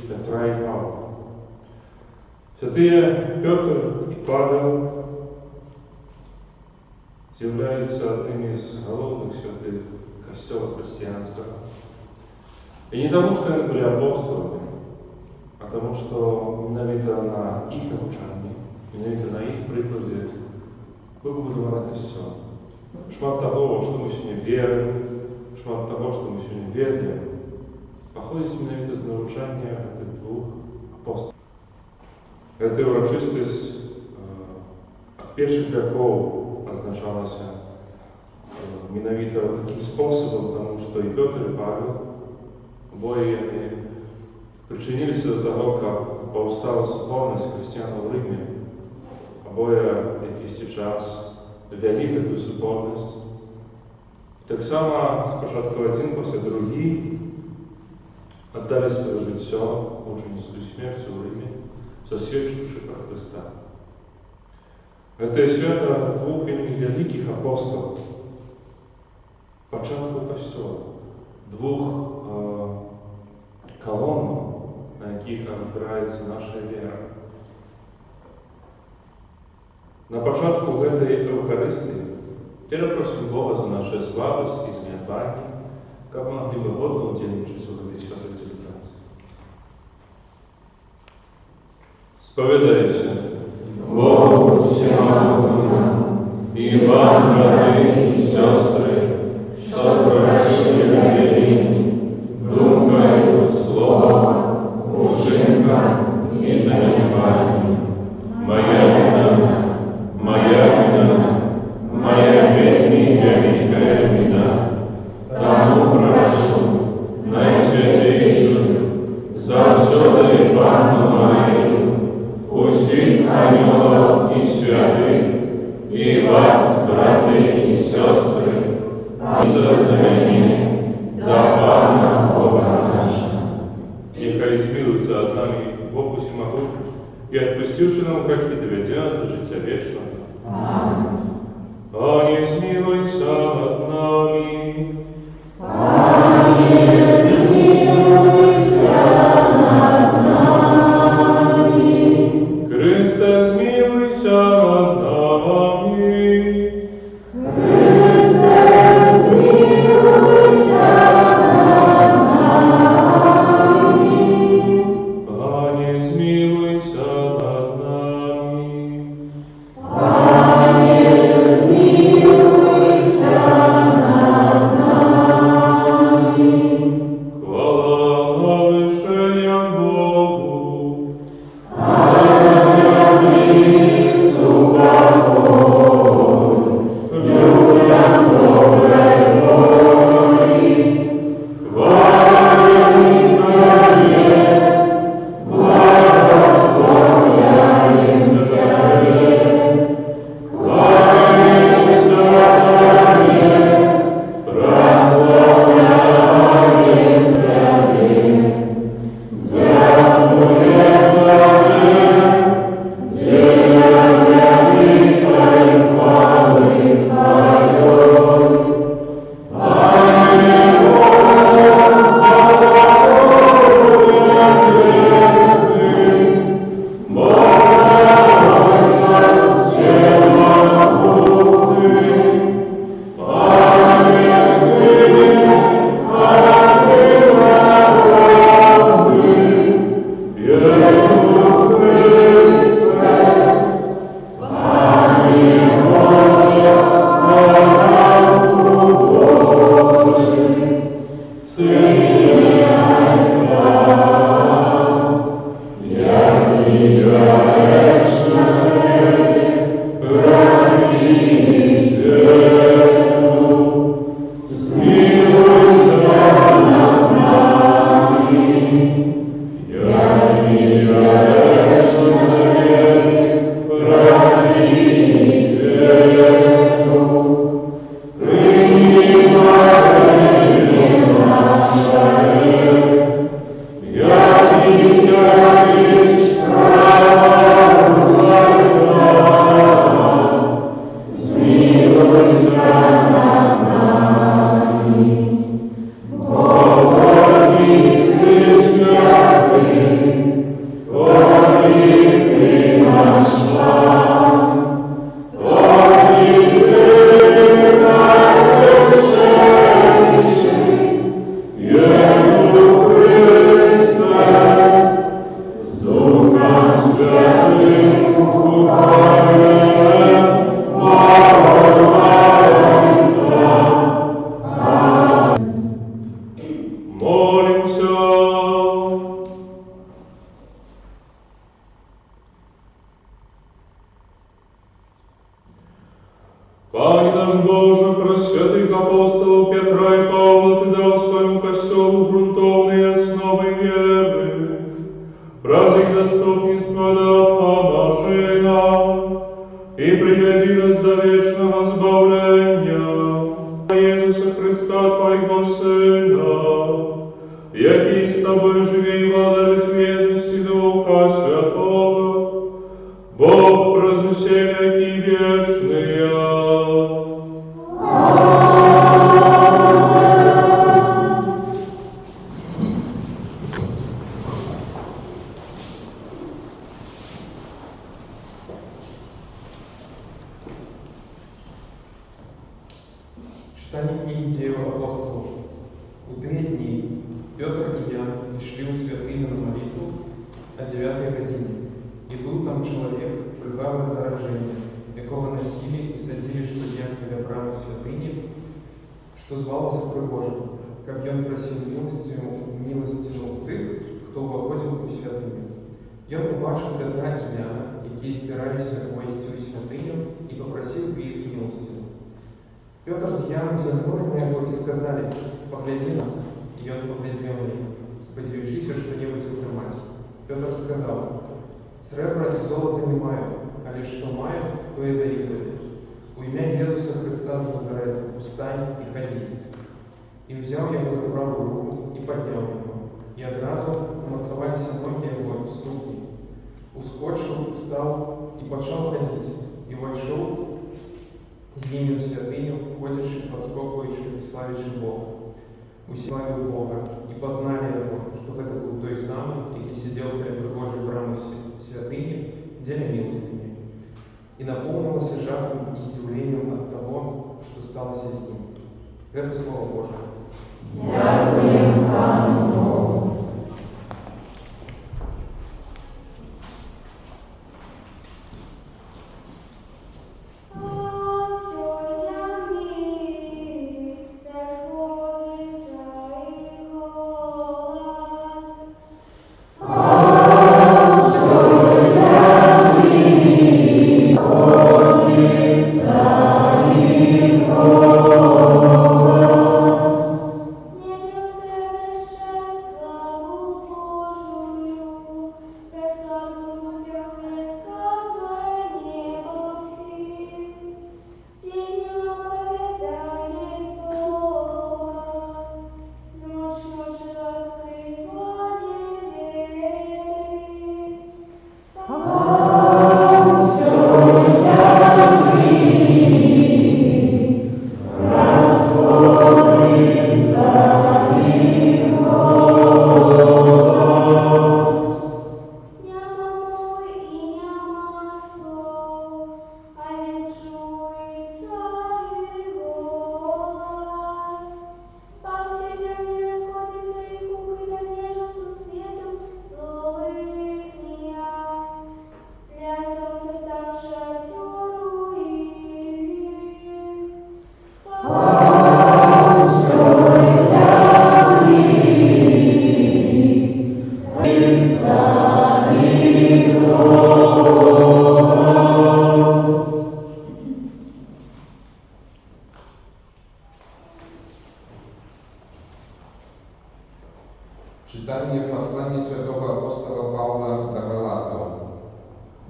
Петра и Павла. Святые Петр и Павел являются одними из головных святых костела христианского. И не тому, что они были апостолами, а тому, что миновито на их навчанні, миновито на их прикладе выбудовано костел. Шмат того, что мы сегодня верим, шмат того, что мы сегодня ведаем, походит миновито из навчання этих двух апостолов. Эта урочистость от первых веков означалась миновито таким способом, потому что и Петр, и Павел обои они причинились до того, как повстала соборность христиан в Риме. Обоє якийсь час вели эту соборность. Так само спочатку один, после другий отдали свое життя мученическую смерть в Риме, засвідчивши про Христа. Это свято двух великих апостолов, початку Костела, двух колонн, на яких опирається наша вера. На початку этой Евхаристии теперь просим Бога за наши слабости и занятания, как мы могли бы годно удельничать в этой святой цивилизации. Споведайся Богу всемогущему и вам, братья и сестры, что спрашивали великими, думкою, словом, учинком и занятием. Моя вельми великая вина, тому прошу Наисвятейшую, завсёды Панну Марию, усих ангелов и святых, и вас, братья и сестры, за до Пана Бога нашего. Нехай змилуется над нами Бог всемогущий, и отпустивши нам грехи, доведи нас до життя вечного. Аминь. Пане, змилуйся над нами. Пане, змилуйся над нами. Христе, змилуйся над нами. Христе, змилуйся над нами. Пане, змилуйся над нами. Пане, змилуйся над нами. Пане наш Боже, про святых апостолов Петра и Павла Ты дал своему костелу грунтовные основы веры. Раз их заступництва да поможи нам и приведи нас до вечного избавления. Иисуса Христа, Твоего Сына, який с Тобой живи и владает в верности Духа Святого, Бог прозусе веки вечные. Читание книги Деял апостолов. У тыя дні Петр і Ян ішли у святыню на молитву о 9 године. И был там человек, лукавого народжения, якого носили и садили штудент для брамы святыни, что звалося Пригожим, как он просил милостину у тых, кто входил у святыню. Он убачил Петра и Яна, які збиралися войсти у святыню, и попросил у их милостину. Петр с Яном взглянули на его и сказали: «Погляди нас». И он поглядел на них, сподіваючись что-нибудь утримать. Петр сказал: «Сребра и золота не маю, а лишь что маю, то и даю тебе. У имя Иисуса Христа с Назарета устань и ходи». И взял его за правую руку и поднял его, и одразу умацовались ноги его и ступни. Ускочил, встал и почал ходить, и вошел з ними у святыню, ходячи, подскокуючи и славячи Бога. Уславили Бога и познали его, что это был той самый, який сидел перед Божьей брамой святыни, деля милостыни. И наполнился жахом и издивлением от того, что стало с ним. Это Слово Божие. Дякуємо Пану Богу. Читание послания святого апостола Павла до Галатов.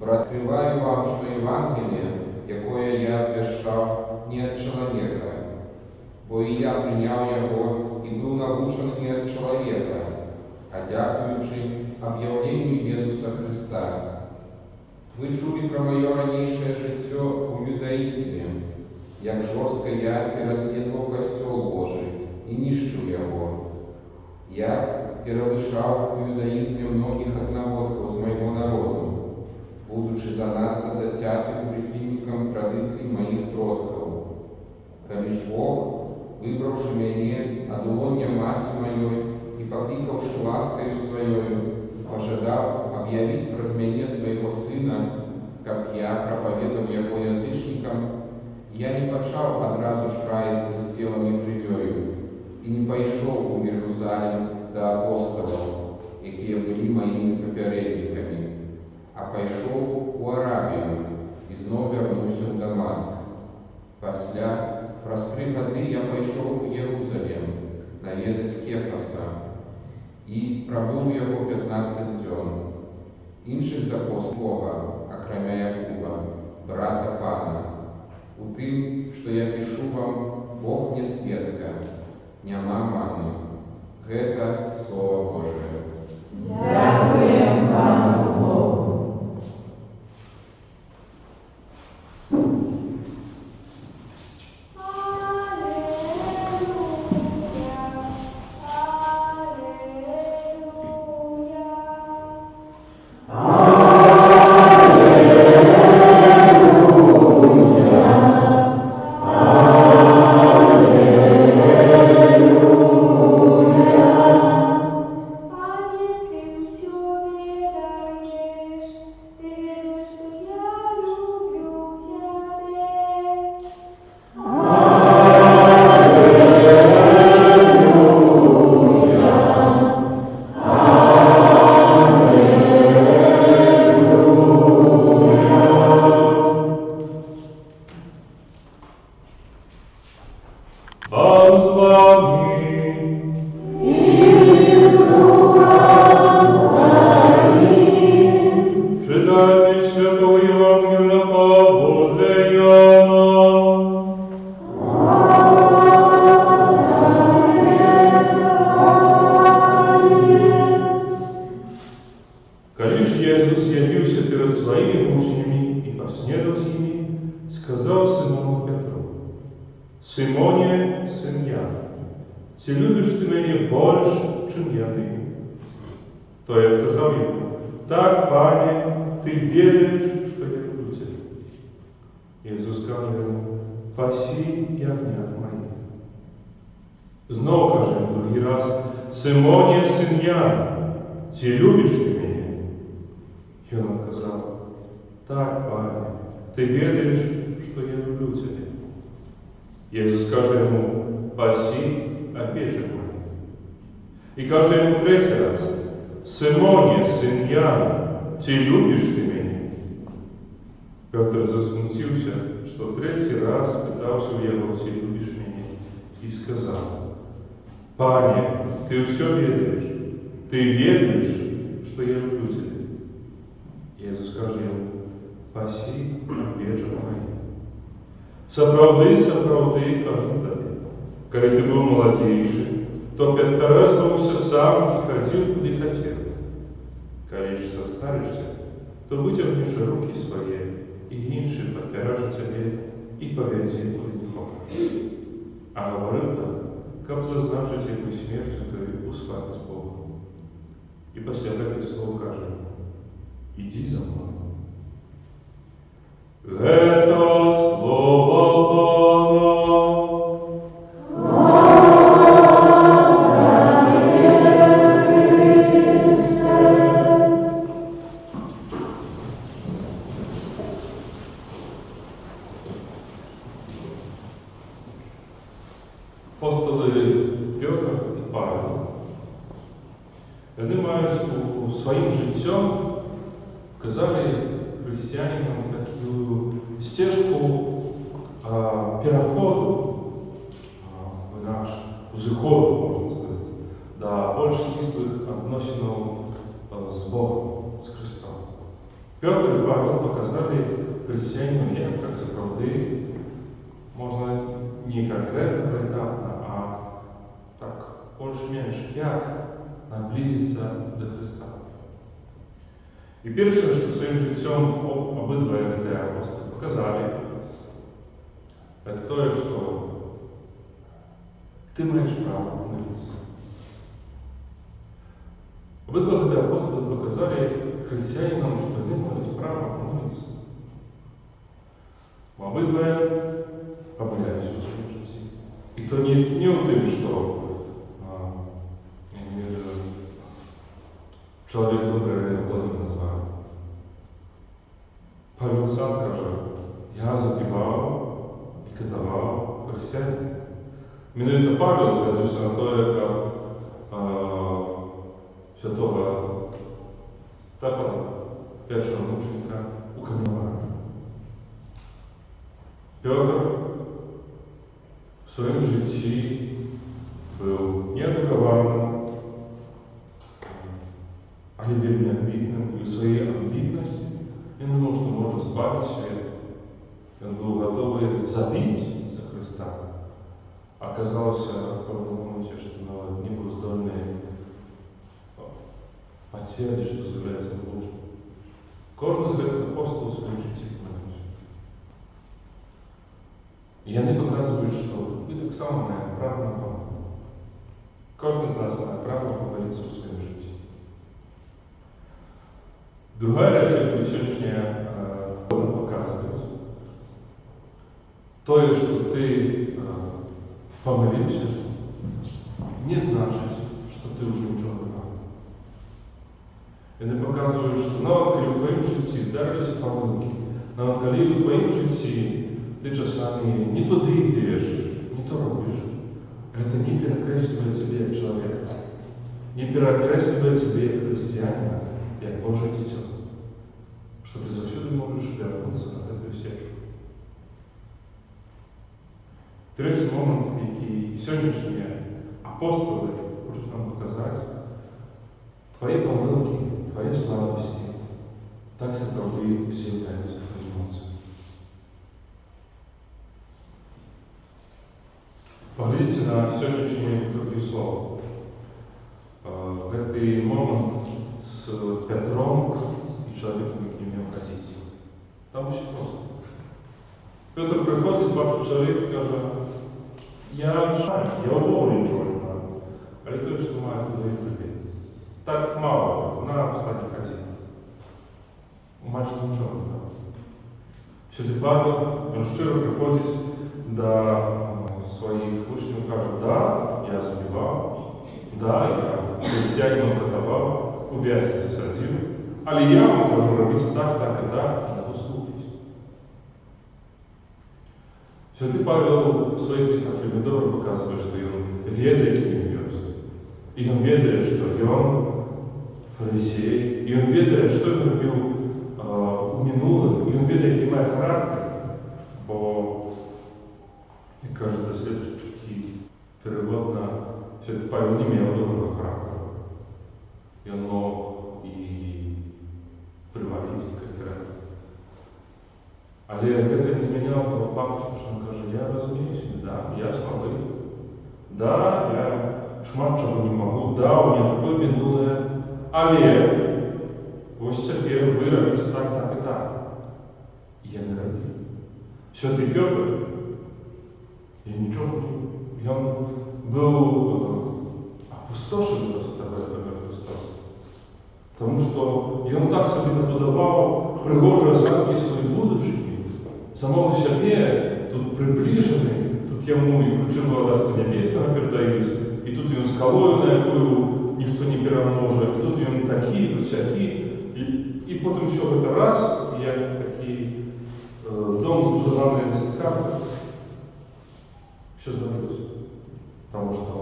«Открываю вам, что Евангелие, якое я обвещал, не от человека, бо и я принял его и был научен не от человека, а дякуючи объявлению Иисуса Христа. Вы чули про мое ранейшее життя у юдаизме, як жорстко я переслідував костел Божий и нищив его. Я перевышал в иудаизме многих одногодков с моего народа, будучи занадто затятым прихильником традиций моих продков. Колись Бог, выбравший меня от улонья мати моей и покликавши ласкою своей, пожадав объявить про змене своего сына, как я проповедовал его язычникам, я не почал одразу шкаяться с телом и кривёю, и не пошел в Иерусалим до апостолов, якие были моими попередниками, а пошел в Аравию и снова вернулся в Дамаск. По тады я пайшоў у Єрусалім наведаць Кефаса і прабыў у яго 15 дзён. Іншых запослаў Бога, акрамя Якуба, брата Пана. У тым, што я пішу вам, Бог не сведка, няма мамы. Гэта Слова Божие. Дякуємо Пану Богу. Pan z wami. Czytanie Świętego Ewangelia podle Jana. Коли ж Иисус явился перед своими учениками и поснедал с ними, сказал Симону Петру: «Симоне, сын Яна, ти любишь ты меня больше, чем я ты?» Той отказал ему: «Так, Пане, ты ведаешь, что я люблю тебя». Иисус сказал ему: «Паси ягнят моих». Снова каже ему другий раз: «Симоне, сын Яна, ти любишь ты меня?» И он отказал: «Так, Пане, ты ведаешь, что я люблю тебя». Иисус каже ему: «Паси овечек моих». И каже ему третий раз: «Симоне, сын Яна, ти любишь ты меня?» Петр засмутился, что третий раз пытался у его: «Ти любишь меня?» И сказал: «Пане, ты все ведаешь, ты ведаешь, что я люблю тебя». Иисус каже ему: «Паси овечек моих». Сапраўды, сапраўды, кажу табе, калі ты быў маладзейшы, то падпярэзваўся сам і хадзіў, куды хацеў. Калі ж застарышся, то выцягнеш рукі свае, і іншы падпярэжа цябе і павядзе, куды не хочаш. А гаварыў так, каб зазначыць, якой смерцю ты уславіць Бога. І пасля гэтых слоў кажа: «Ідзі за мной». Гэта Слово Апостоли Петр і Павел, вони мають у своїм життям показали християнам таку стежку переходу в наш узыходу, можно сказать, до больш стислых отношенов с Богом, с Христом. Петр и Павел показали християнам, як сапраўды можна не конкретно, поэтапно, а так, больш-менш, як наблизиться до Христа. І перше, що своїм життям обидва апостоли показали, це те, що ти маєш право молитися. Обидва апостоли показали християнам, що вони мають право молитися. Обидва помиляюсь у своем житті. І то не у тим, що чоловік добре Богом назвав. Павел сам каже: «Я запівав і катував християн». Мінує Павел зв'язується на те, як святого Стефана, першого мученика, укам'янував. Петр в своем житті был неадукаваным, але вельмі амбітным, і ў сваёй амбітнасці ён думаў, што можа збавіць свет. Ён быў гатовы забіць за Хрыста. Аказалася в пэўным моменце, што нават не быў здольны пацвердзіць, што з'яўляецца Божым. Кожны з гэтых апостолаў у сваім жыцці памыліўся. І яны паказваюць, што вы таксама маеце права на памылку. Кожны з нас мае права памыліцца ў сваім жыцці. Другая рэч, якую сённяшняя паказваюць, тое, што ты памыліўся, не значыць, што ты ўжо нічога не варты. Яны паказваюць, што нават калі ў тваім жыцці здарыліся памылкі, нават калі ў тваім жыцці ты часамі не туды ідзеш, не то робіш, гэта не перакрэслівае цябе як чалавека, не перакрэслівае цябе як хрысціяніна, як Божае дзіцё, што ты заўсёды можаш вярнуцца на гэтую сцежку. Трэці момант, які сённяшнія апостолы хочуць нам паказаць, твае памылкі, твае слабасці так сапраўды з'яўляюцца тваёй моцаю. Паглядзіце на сённяшні другі слово. Гэты момант з Пятром і чалавекам, які меў хадзіць. Там усё проста. Петр прыходзіць, бачыць чалавека і кажа: я ўвогуле нічого не маю, але тое, што маю, то даю табе. Так мала, на апостольнай хадзі. Майже нічого не маю. Святы Павел, ён шчыра прыходзіць да своих вучняў, кажа: да, я забіваў, да, я хрысціянінаў катаваў, у вязніцы садзіў, але я вам кажу рабіць так, так і так, і яго слухаць. Святы Павел у сваіх лістах вельмі добра паказвае, што ён ведае, кім ён ёсць. І ён ведае, што ён фарысей, і ён ведае, што ён рабіў у мінулым, і ён ведае, які мае характар, бо, як кажа даследчыкі, пераводна, Святы Павел не меў добрага характару. Ён мог і прываліць канкрэтна. Але гэта не змяняла таго факту, што ён кажа: я разумею сябе, да, я слабы, да, я шмат чаго не магу, да, у меня такое мінулае, але вось цяпер вы рабіце так, так і так. І яны рабілі. Святы Пётр, нічого не. Ён быў апустошаны проста Христос. Таму што ён так сабе набудаваў прыгожыя асадкі сваёй будучыні, самого сябе тут прыбліжаны, тут яму і ключове Царства Нябеснага перадаюць, і тут ён скалою, на якую ніхто не пераможа, і тут ён такі, тут сякі, і потым усё гэта раз, як такі дом збудаваны з карты, все звалілася. Таму што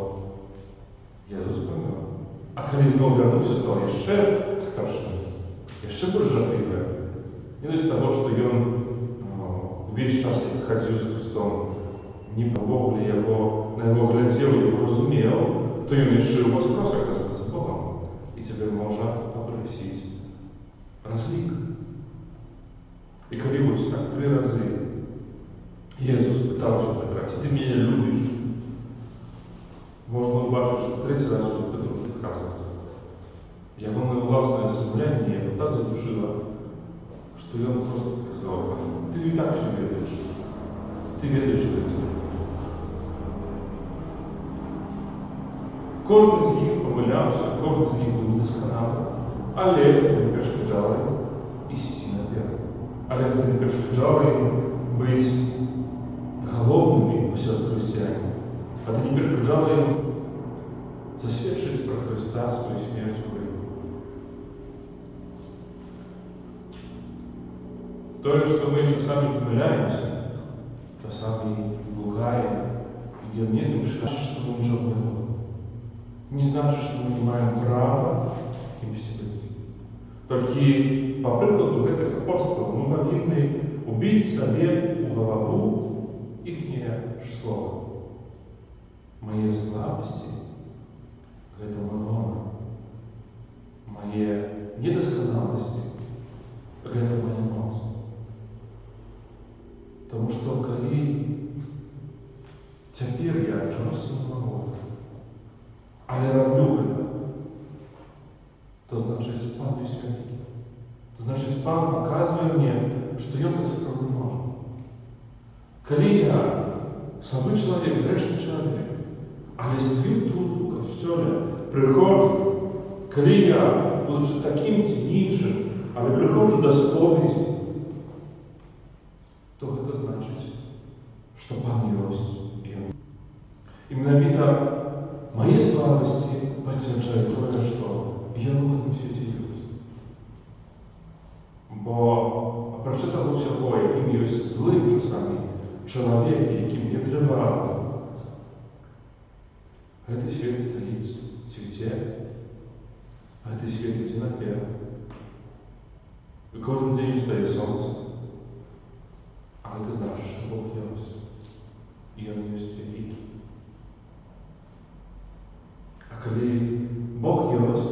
Езус памёр. А калі зноў вярнуўся, стаў яшчэ старшым, яшчэ больш жахлівы. Не з таго, што ён увесь час, як хадзіў з Христом, не ўвогуле на яго глядзеў і яго разумеў, то ён яшчэ ў воскрос, аказваецца, Богом. І цяпер можа папрасіць разлік. І калі вось так 3 разы Езус пытаўся Петра: ці ты мяне любіш? Можна ўбачыць, што 3-й раз уже Петр уже адказвае. Ягонае ўласнае сумленне яго так задушыла, што ён проста сказаў: ты і так все ведаеш. Ты ведаеш гэта. Кожны з іх памыляўся, кожны з іх быў недасканалы, але гэта не перашкаджала ім ісці наперад. Але гэта не перашкаджала ім быць галоўнымі пасярод хрысціян. Гэта не перашкаджала ім засведчыць пра Хрыста сваю смерць у Рыму. Тое, што мы часамі памыляемся, часамі блугаем, ідзем не тым шляхам, што мы нічога не робім. Не значыць, што мы не маем права кімсьці быць. Толькі па прыкладу гэтых апостолаў мы павінны убіць сабе ў галаву іхняе ж слова. Мае слабасці – гэта мой гонар. Мае недасканаласці – гэта моя моц. Таму што калі цяпер я чагось не магу, але раблю гэта, то значыць Пан ёсць вялікі. То значыць Пан паказвае мне, што Ён так сапраўды можа. Калі я слабы чалавек, грэшны чалавек, але стаю тут у касцёле, прыходжу, калі я, будучы такім ці іншым, але прыходжу да споведзі, то гэта значыць, што Пан ёсць і Ён. І менавіта мае слабасці пацвярджаюць тое, што Ён у гэтым свеце ёсць. Бо апрача таго ўсяго, якім ёсць злым часамі чалавек, якім не трывала, гэты свет стаіць, цвіце, гэты свет ідзе наперад. І кожен дзень устае сонце. А гэта значыць, што Бог ёсць. І Ён ёсць вялікі. А калі Бог ёсць,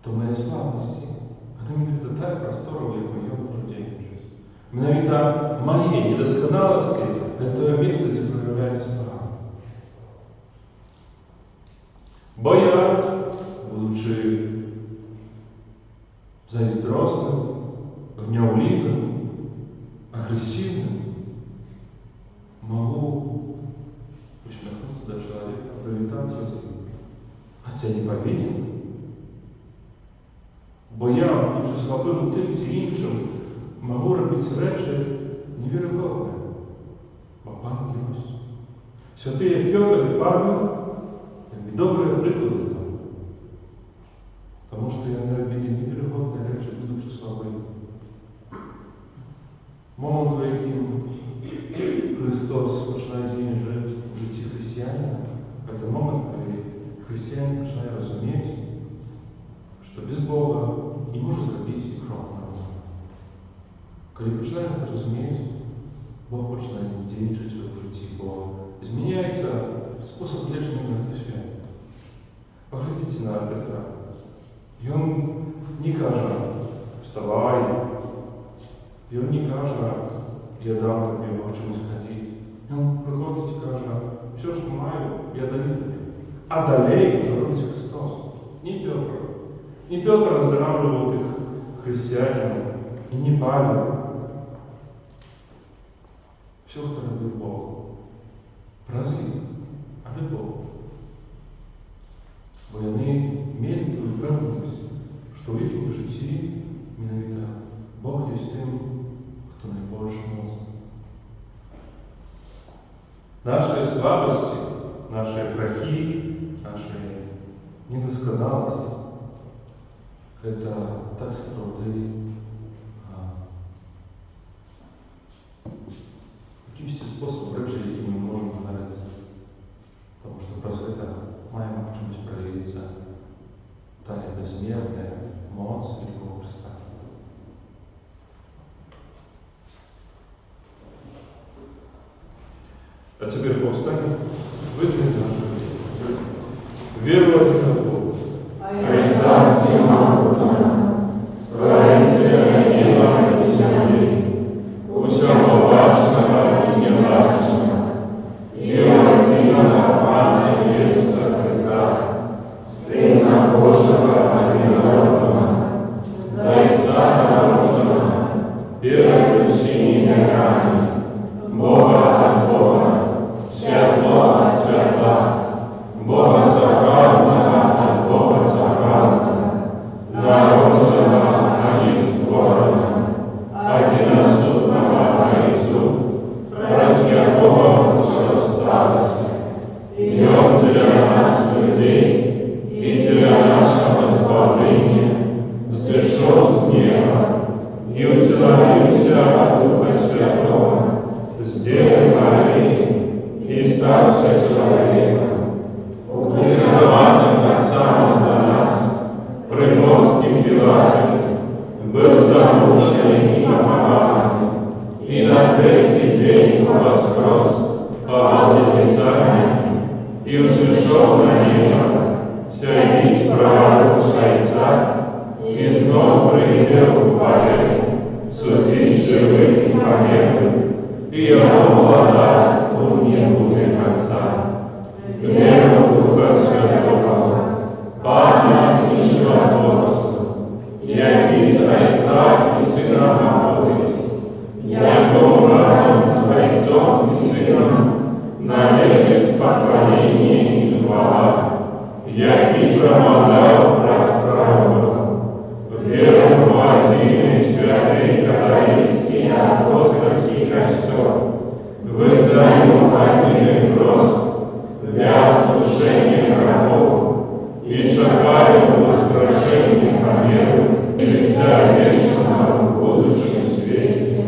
то мае слабасці – гэта менавіта тая прастора, у якой Ён можа дзейнічаць. Менавіта мае недасканаласці – гэта тое месца, дзе праяўляецца Бог. Бо я, будучи зайздросным, гняўлівым, агрэсіўным, магу усміхнуцца да чалавека, прывітацца з ім, хаця не павінен. Бо я, будучи слабым у тым ці іншым, магу рабіць рэчы неверагодныя, бо Пан ёсць. Святыя Пётр і Павел добрыя прыклады там, таму што яны рабілі неверагодныя рэчы, будучы слабымі. Момант, у якім Христос пачынае дзейнічаць у жыцці хрысціяніна, гэта момант, калі хрысціянін пачынае разумець, што без Бога не можа зрабіць і крок народа. Калі пачынае гэта разумець, Бог пачынае дзейнічаць у жыцці, бо змяняецца спосаб лечення на гэты свет. Паглядзіце на Петра. Ён не кажа «вставай», ён не кажа «я дам табе чымось хадзіць». Ён прыходзіць і кажа «всё, што маю, я даю табе». А далей ужо робіць Христос. Не Пётр. Не Пётр аздараўліваў тых хрысціянаў, і не Павел. Всё, хто рабіў Бог. Праз іх, але Бог. Бо яны мелі тую пэўнасць, што ў іхнім жыцці менавіта Бог ёсць тым, хто найбольш моцны. Нашыя слабасці, нашыя грахі, нашыя недасканаласці – гэта так сапраўды якімсьці спосабам рэчы, якімі мы можам ганарыцца. Таму што праз гэта мае магчымасць праявіцца тая бязмерная моц вялікага Хрыста. А цяпер паўстанем, вызнаем нашу веру в один Бога. А и сам всемогутнего, строителя неба и земли, всего важного и неважного, и единого Пана Иисуса Христа, Сына Божьего одинокого, Зайца нарожденного, первопричины мирами, Бога от Бога, светло от светла, Бога сохранного от Бога сохранного, нарожденного, а не створенного, одиносутного Христу, ради Бога все сталось, и Он для нас, людей, и для нашего избавления, взошел с неба и утвердился от Духа Святого, с Девы Марии и стался человеком, укрепованным отцами за нас, при Понтии Пилате, был замучен и похоронен, и на третий день воскрес по Писанию, и взошел на небо, сядет справа Отца, и снова придет в хвале, судить живых и померлых, и Его владарству не будет конца. Веру в Духа Святого, Пана и Животворцу, який з Отца и Сына походит, яко разом с Отцом и Сыном належит поклонение и хвала, який промовлял расправу. Веру в один и святый католический апостольский костел, вызнаю один крест для отпущения грехов и чекаю воскрешения померлых, життя вечного в будущем свете.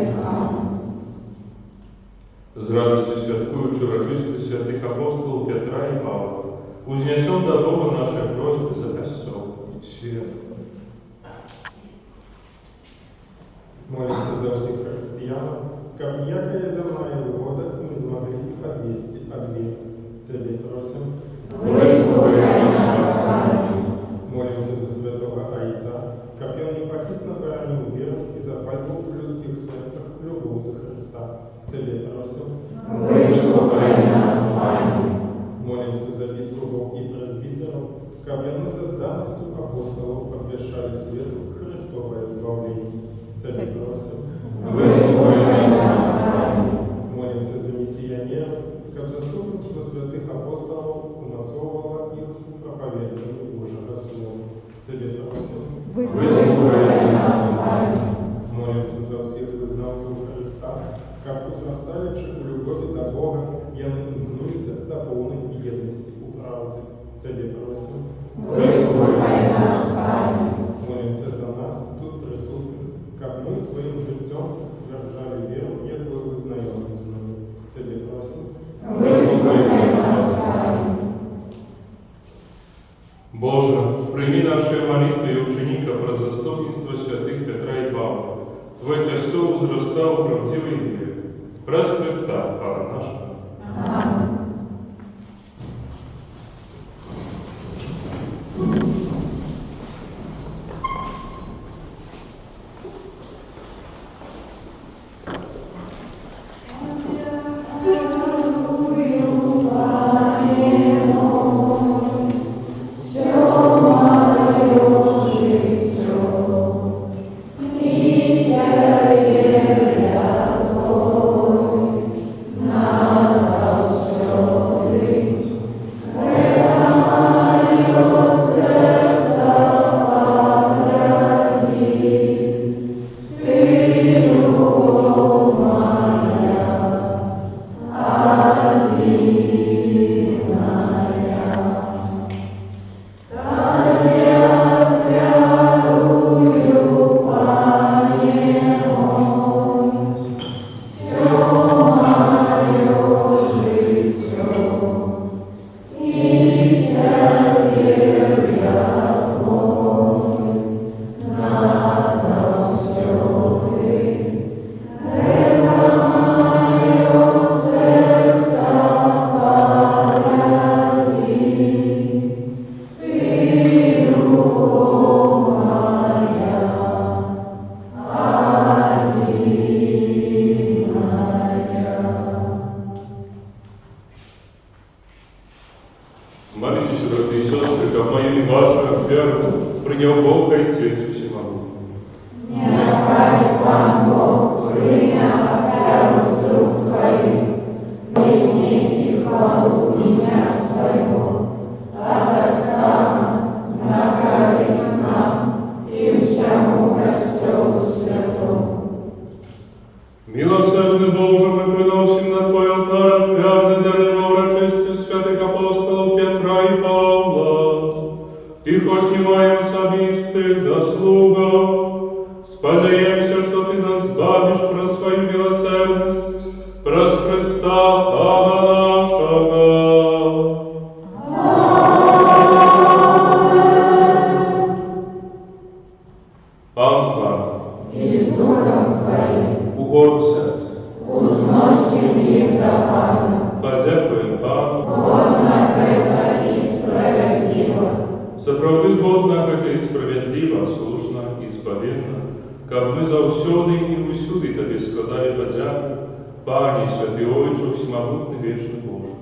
З радостью святкуючи урочисті святих апостолів Петра і Павла, узнесем до Бога наші просьби за Костел і свет. Молимся за всех христиан, как якая земная выгода не смогли их отвести от веры. Тебе просим. Молимся за святого Отца, как он непохитно хранил веру и запалил в людских сердцах любовь до Христа. Тебе просим. Молимся за епископов и презбитеров, как они за данностью апостолов обвещали свету Христовое избавление. Тебе просим. Молимся за миссионеров, как заступничество святых апостолов умацовывало их в проповедовании Божьего Слова. Тебе просим. Молимся за всех вызнавцев Христа, как узрастаючи у любові до Бога, я намкнуся до повної єдності у правді. Тебе просим. Молимся за нас, тут присутних, как мы своим життям стверджали веру, яку визнаємо з нами. Тебе просим. Боже, прими наши молитвы и ученика про заступничество святых Петра и Павла. Твой Костел возрастал в правдивой вере. Прас Христа, Пана нашего. Аминь. Молитесь, братья и сестры, как моим вашу веру принял Бог Отец Всемогущий. Нехай Пан Бог прийняв веру з рук Твоїх, нині і хвалу ім'я Своєго, а так само наказить нам і всьому Костелу Святому. Милосердный Боже, мы приносим на Твой алтарь верный дар урочистых святых апостолов Петра и Павла. Ты хоть не моим особистых заслугах, сподаемся, что Ты нас бавишь про свою милосердность, про Христа Пана нашего. Пан с вами. І з Духом Твоїм Угору серця. узносим їх до Пана. Подякуємо Пану. Бо на Сапраўды годна гэта і справядліва, слушна і спаведна, каб мы заўсёды і ўсюды Табе складалі падзяку, Пане, Святы Ойче, Всемагутны Вечны Божы.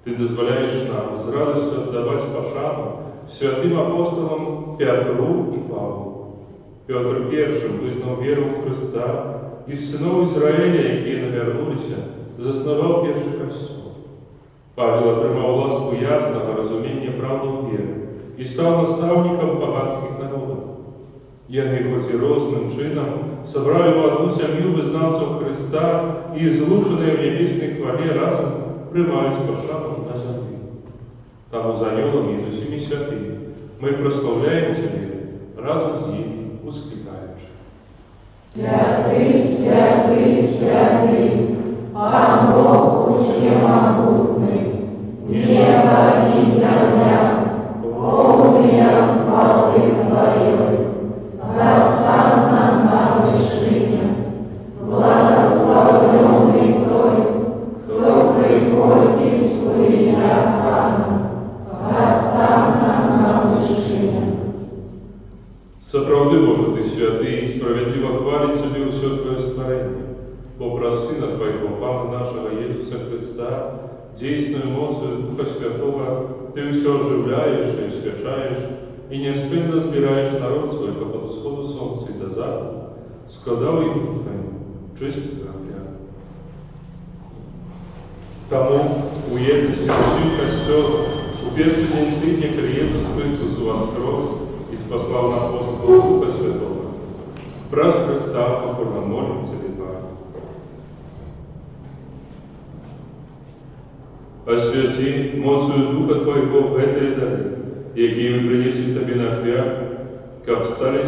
Ты дазваляеш нам з радасцю аддаваць пашану святым апостолам Пятру і Павлу. Пётр першым вызнаў веру ў Хрыста і з сыноў Ізраіля, якія навярнуліся, заснаваў першы касцёл. Павел атрымаў ласку яснага разумення праўду веры і стаў настаўнікам паганскіх народаў. Яны, хоць і розным чынам, сабралі ў адну сям'ю вызнаўцаў Хрыста і, злучаныя ў нябеснай хвале, разам прымаюць пашану на зямлі. Таму з анёламі і з усімі святымі мы праслаўляем Цябе разам з імі, усклікаючы. Святы, святы, святы, Пан Бог усемогутный, небо и земля, полные хвалы Твоей. Госанна на вершине, благословенный Той, кто приходит в имя Пана. Госанна на вершине. Сапраўды, Боже, Ты святы і справядліва хваліць Цябе ўсё Твоё стварэнне, бо праз Сына Твайго, Пана нашага Jesуса Христа, дзейсную моцю Духа Святого Ты ўсё оживляеш і освячаеш і неспинно збираєш народ свой по сходу сонця і до заходу, складав ім'ю Твоєму чисту граблю. Тому у єдності усім костьолом у перший день тижня, коли Єсус Христос воскрес і спаслав на апостола Духа Святого, праз Христа покорно молим Тебе, Пане. Освяти моцию Духа Твоего в этой дары, який ми принесли Тобі на хвяк, каб стали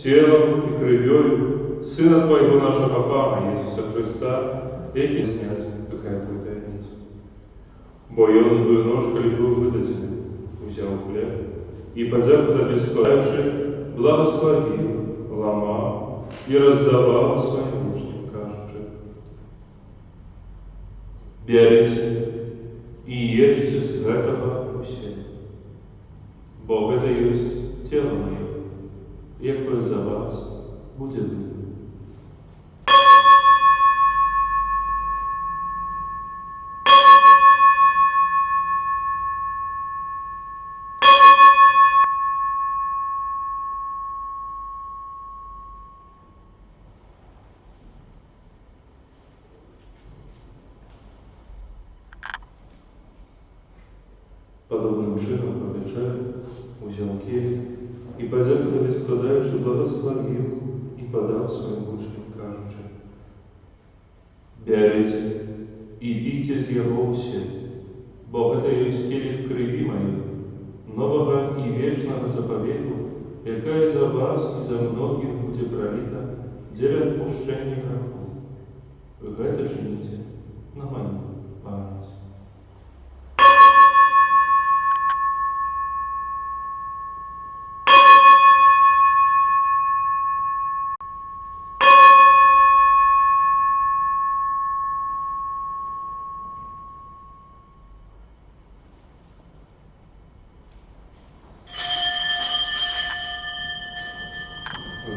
тілом і крив'ю Сина Твоего нашого Пана Ісуса Христа, який снять эту таємницю. Бо й Он Твою нож, коли був видадений, взяв хліб, і подяку Тобі складаючи, благословив, ламав і роздавав своїм учням, кажучи: «Берите і ешьте з этого усі, бо гэта ёсць тело моє, якое за вас будзе вылито». Подобним чином по вечері узяв келих і подяку Тобі складаючи, благословив і подав своїм учням, кажучи: «Берите і пійте з його усі, бо гэта ёсць келих крові моєї, нового і вічного заповіту, яка за вас і за многих буде пролита для відпущення грехов. Гэта чините на мою пам'ять».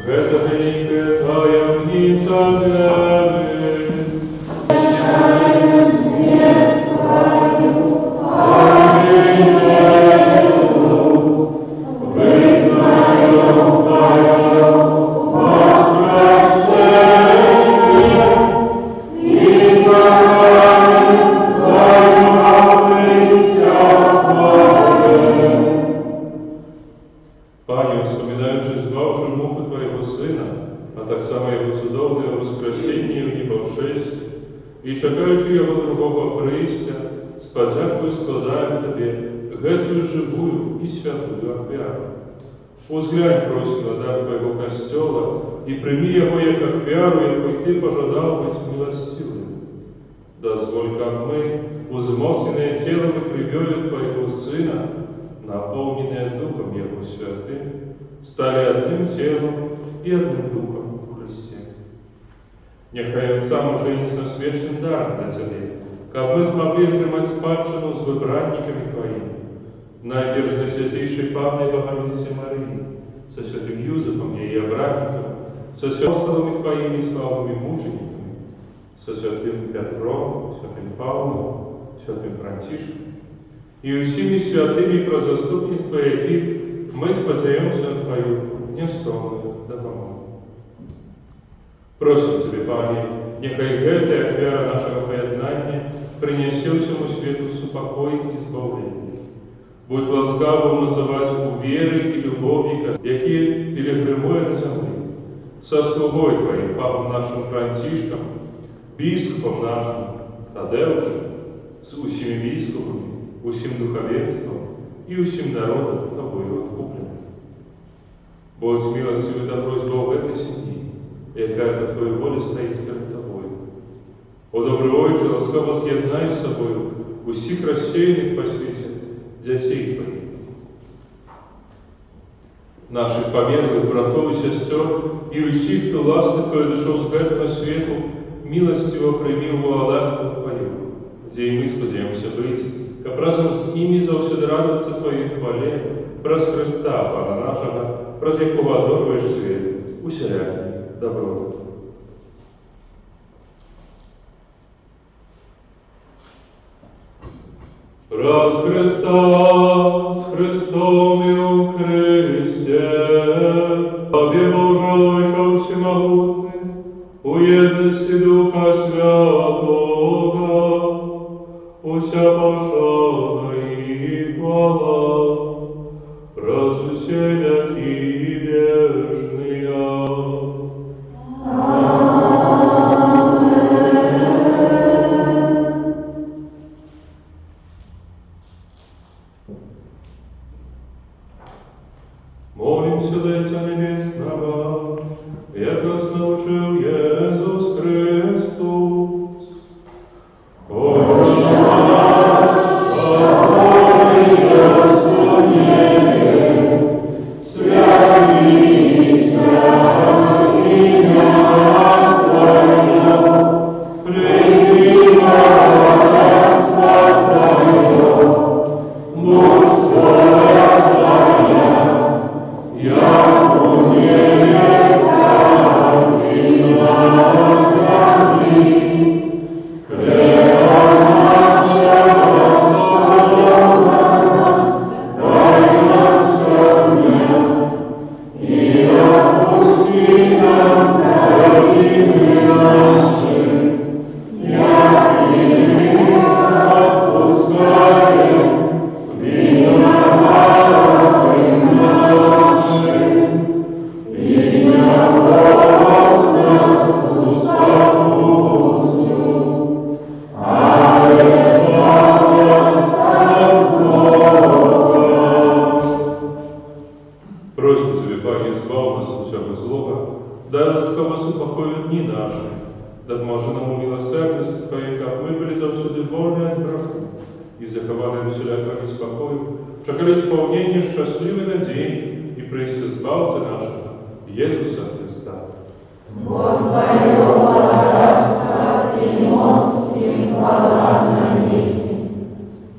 Гэта великая таямница веры. Чаю смерть свою, Аминь, вызнаем Твое воскресение и знаем Твою присягу. Пане, вспоминаючи звавши муку Твоего Сына, а так само Его цудовне воскресіння в небовшесті, і чекаючи Його другого прийстя, з подякою складаємо Тобі гэтую живую і святую ахвяру. Узглянь, просим, на дар Твоего костела и прими его як ахвяру, якой Ты пожадал быть милостивым. Дозволь, как мы, узмоцненные телом и кровью Твоего Сына, наполненные Духом Его Святым, стали одним телом и одним Духом в Христе. Нехай Он сам учинится с вечным даром для Тебе, как мы смогли отримать спадщину с выбранниками Твоими. найперш до Святейшей Панны Богородицы Марии, со святым Юзефом, ей обратником, со апостолами Твоими славными мучениками, со святым Петром, святым Павлом, святым Францишком, и усими святыми про заступництво яких мы спознаемся на Твою невстонную допомогу. Просим Тебе, Пане, нехай гэтая вера нашего поєднання принесе всему свету супокой и избавление. Будь ласкавым называть у веры и любови, какие пилигримуя на земле, со слугой Твоим, Папом нашим Францишком, Бискупом нашим Тадеушем, с усими бискупами, усим духовенством и усим народом Тобою откупленным. Бог с милостью и доброй Бог этой семьи, якая по Твоей воле стоит перед Тобою. О добрый Отче, ласкаво з'єднай з собою усіх розсеяних по світі детей Твоих, наших померлых братов и сестер, и усих, кто ласты Твоей дошел с гэтого свету, милостиво прими в благодарство Твое, где и мы сподеемся быть, как разом с ними завсюди радоваться Твоей хвале, праз Христа, Пана нашего, праз якого одорваешь свет, усердный добро. Праз Христа, с Христом и у Христе, Тебе, Боже, Отче всемогутный, у едности Духа Святого, уся пошана и хвала, праз усе веки вечные. Молимся до Отца Небесного, як нас научил Иисус Христос. Отче наш, который есть на небе, святится имя Твое, приди царство Твое, будь воля Твоя, як у небе, так и на земле. Хлеба нашего насущного дай нам сегодня, и отпусти нам вины наши, як и мы отпускаем виноватым нашим, и не вводь нас в искушение, а избавь нас от злого. Просим Тебя, Пане, избавь нас от всякого злого, дай ласково упокою дни наши, да поможи нам у милосердности Твоей, как мы были завсюди вольны от греха, и заховали всякого неспокою, чекали исполнение счастливой надеи и прессе Збавца нашего, Иисуса Христа. Вот Твое благодарство и мощь и хвала на веки.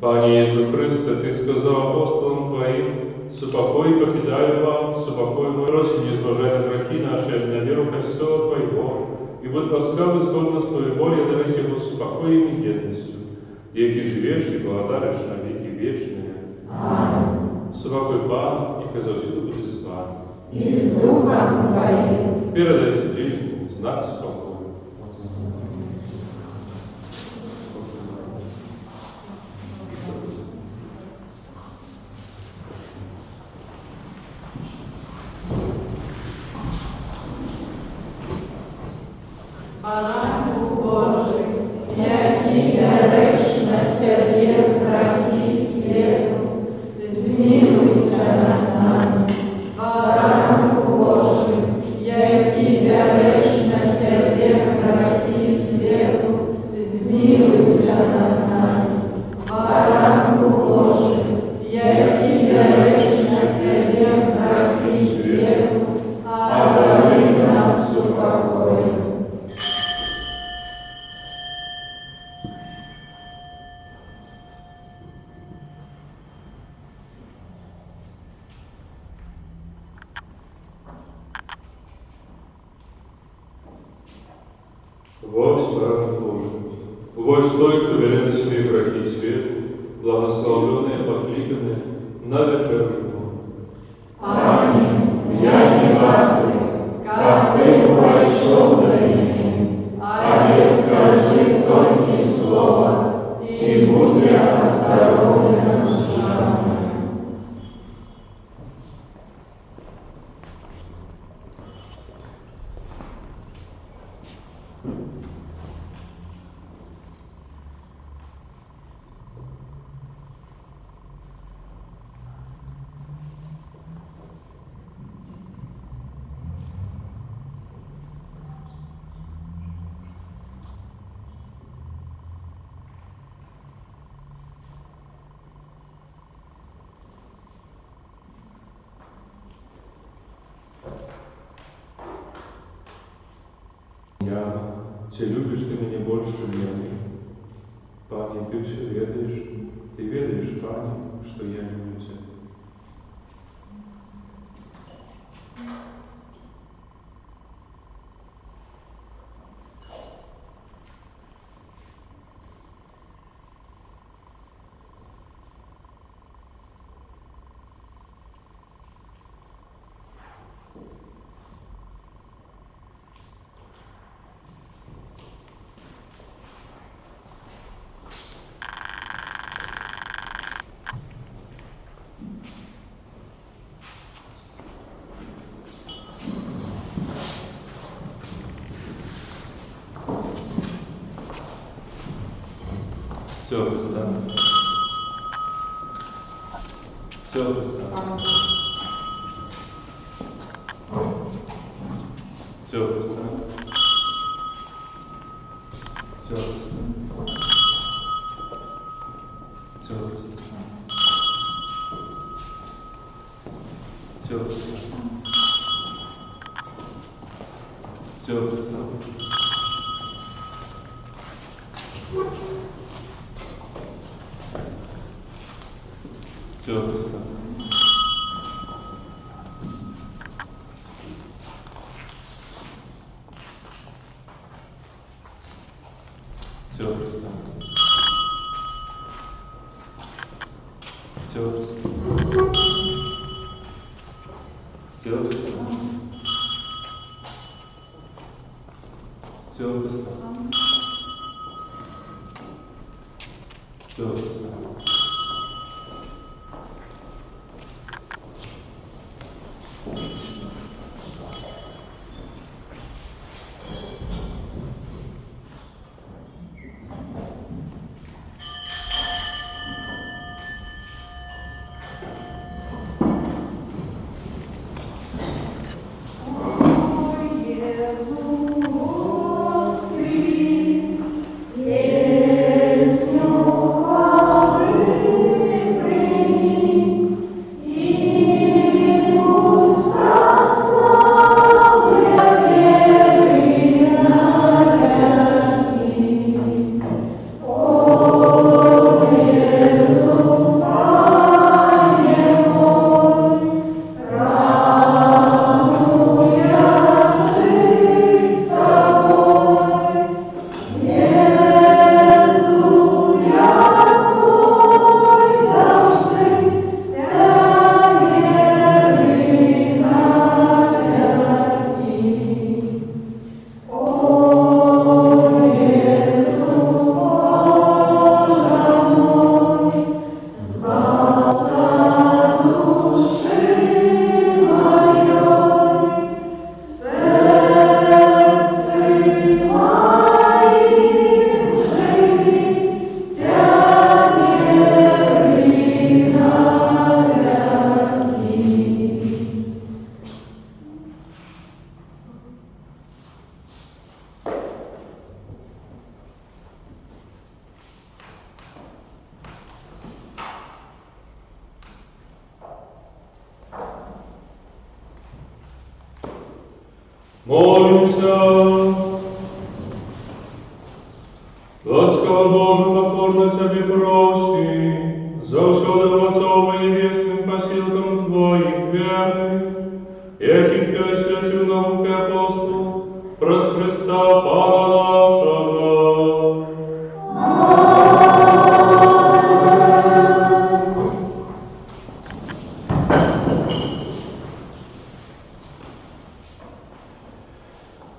Пане Иисус Христе, Ты сказал апостолам Твоим, «Супокой покидаю вам, супокой мой, просим не сложай на грехи наши, а на веру Костела Твоего, и будь ласкавы сгодно с Твоей волей дарить его супокоем и едностью, яки живешь и благодаришь на веки вечные. Аминь. Супокой Пан, и завсюду будет с Вами. И с Духом Твоим. Передайте ближнему знак спокоя. Ангел Божий, який береш на себе грехи світу, змилуйся над нами. Ангел Божий, який береш на себе грехи світу, змилуйся над нами. Ангел Божий, який береш на себе грехи світу, одари нас супокоем. Вось Бог Божий, вось той, кто велен себе враги свету, благословленные, покликанные на вечеру. Аминь. Я не варты, как ты вошел до меня, а не скажи только слово, и будь я оздоровлена душа моя. Чи любишь ты меня больше меня? Пани, ты все ведаешь, Пани, что я люблю тебя. Все, Христа. Все, Христа. Все, Христа. Все, Христа. Все, Христа. Все, Христа. Все, Христа. Все, Христа. Все, Христа. Все, Христа. Все, Христа. Все, Христа. Все, Христа. Молимся. Ласкава Божа, покорно Тебе просим, за все голосов и небесным посилкам Твоих верных, яких Ты освятил науки апостол, прос Христа Пана наша,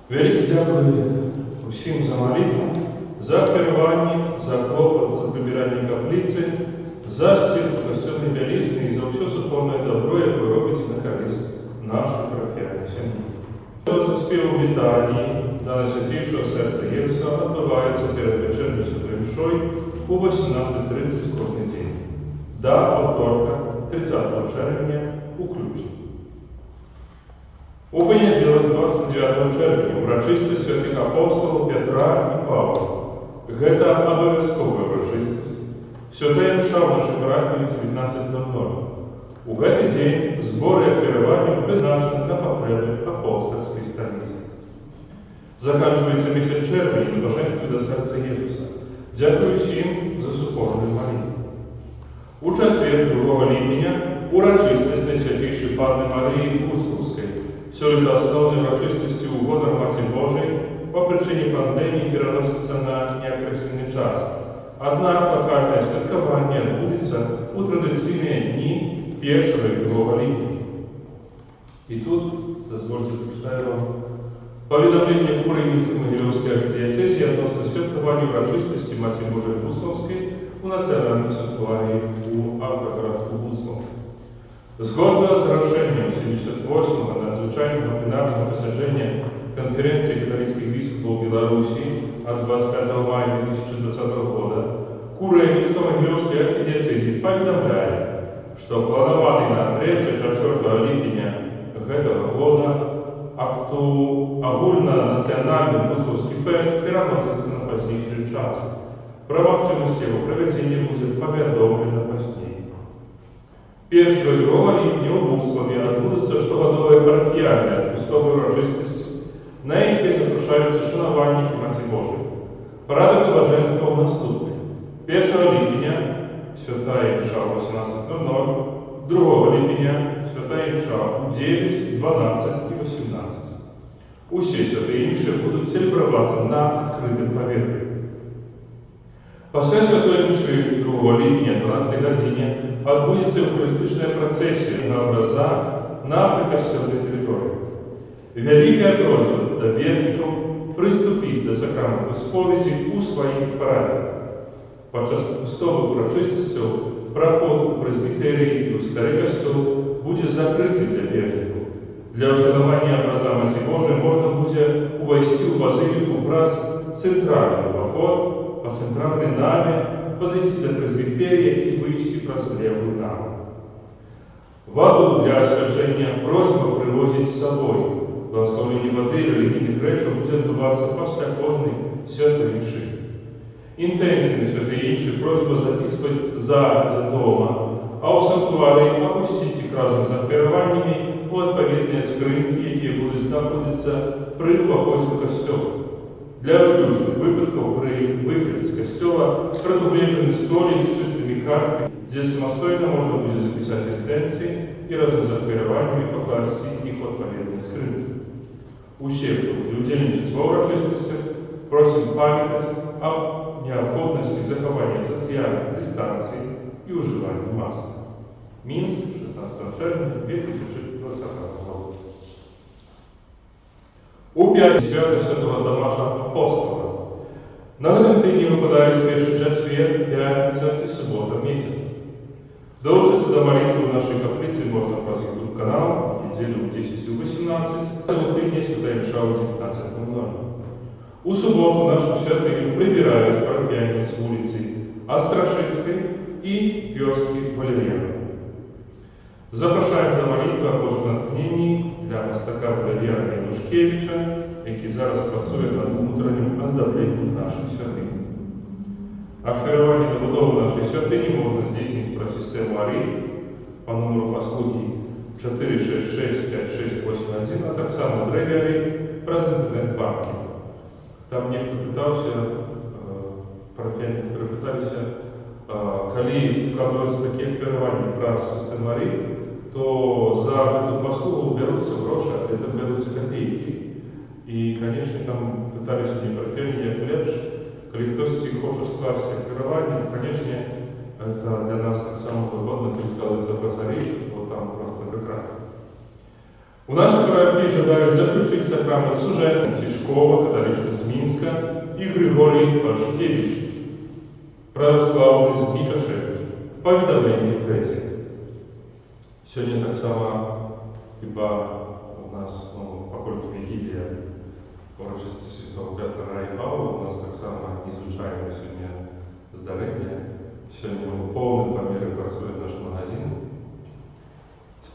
Велике дякую усім за молитву, за впервання, за клопот, за прибирання каплиці, за стірку костюмної білизни і за все суховне добро, яке робить на користь нашої парафіальної сім'ї. Спів літанії до Найсвятішого серця Єсуса відбувається перед вечірньою святою мшою у 18:30 кожен день. До повторка 30 червня включно. У понеділок 29 червня урочистість святих апостолів Петра і Павла. Гэта абавязковая урочистість. Святая мша в нашій парафії в 19:00. У гэты дзень зборы і ахвяраванні прызначаны на патрэбы апостольскай станицы. Заканчивается месяц червня на божестве до сердца Иисуса. Дякую всім за супорную молитву. У четвер 2 липня урочистість Найсвятейшей Панны Марии Урсулской. Сёлета основной урочистостью угодом Матери Божией по причине пандемии переносится на неокресленный час. Однако локальное святкование отбудется у традиционные дни 1 и 2 липня. И тут, дозвольте, прочитаю вам поведомление Української Могилевской архидиоцезии относно святкованию урочистости Матери Божией Бусловской у национальном санктуарии у автогородку Буслов. Згодно з рішенням 78-го надзвичайного пленарного посадження Конференции католических бискупов Беларуси от 25 мая 2020 года Курая Могилевской архидиоцезии поведомляет, что планованный на 3-4 липня этого года огульно-национальный Бусловский фест переносится на позднейший час. Про можливість його проведення буде повідомлено позднее. 1 и 2 липня у Буслові відбудеться щогодове парафіальне пустове урочистості, на яке запрошуються шанувальники Матері Божої. Порядок блаженства наступний. 1 липня святая мша в 18:00, 2 липня святая мша у 9, 12 и 18. Усі святые мши будут цelebrироваться на открытом поветрі. Після святої мши 2 липня 12 годині відбудеться евхаристична процесія на образа на прикостельной території. Великая просьба до верників приступити до сакраменту сповіді у своїх парафіях. Подчас пустових урочистостей проход у презбітерії і у старий костел буде закритий для верників. Для ушанування образа Матері Божої можна буде увійти у базиліку праз центральний вход по центральной наме, подойти до презбитерия и выйти праз левую наму. Воду для освящения просьба привозить с собой. Благословение воды и религийных речей будет отбываться после кожной святой мши. Интенциями святой мши просьба записывать за дома, а у санктуарии опустите к разным захвяруваннями у відповідні скриньки, які будуть знаходитися при вході в костел. Для виключних випадків при виході з костела предугледжені столик з чистими картками, де самостійно можна буде записати інтенції і разом з захвяруваннями покласти їх в відповідні скриньки. Усі, хто буде удільничати в урочистостях, просимо пам'ятати об необхідності заховання соціальної дистанції і уживання масок. Минск, 16 червня 2020 года. У п'ятницю свято Святого Томаша Апостола. На этом тижні випадають перший четвер, п'ятниця і субота місяця. Долучитися до молитви в нашій каплиці можна по YouTube-каналу, неділю в 10:18, цього тижня святая мша в 19:00. У суботу нашу святыню прибирають парафіяни з вулиці Острашицької і вёски Валерьяна. Запрошуємо до молитви о Божому натхненні для мастака Валерьяна Янушкевича, який зараз працює над внутрішнім оздобленням нашої святині. Ахвярування на будову нашої святині можна здійснити про систему АРІ по номеру послуги 466-5681, а так само в Древі про інтернет-банки. Там ніхто питався, парафіяни, які питалися, коли складываются такие ахвярування про систему АРІ, то за эту послугу берутся гроши, а это берутся копейки. И, конечно, там пытались не парафіяни, як лепш, коли хтось хоче скласти ахвярування, то, конечно, это для нас так само вигодно, коли складывается по АРІ, то там просто прекрасно. У нашій парафії жадають заключити сакрамент суженця Тишкова, католичка з Мінська і Григорій Пашкевич, православний з Мікашевич, повідомлення третє. Сьогодні так само, хіба у нас, покольки Вігілія, урочисті Святого Петра і Павла, у нас так само незвичайне сьогодні здарення. Сьогодні повний помірі працює наш магазин.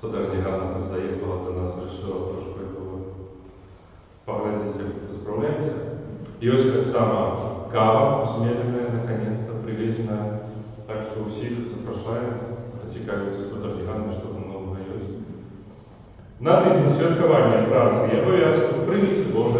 Господарня Ганна заїхала до нас, вирішила теж поглядіться, як ми справляємося. І ось так само кава усміленная, наконец-то привезена. Так що усіх запрошуємо, поцікавитися господарні Ганни, що там нового є. На тиждень святкування праці і обов'язку прийміть Боже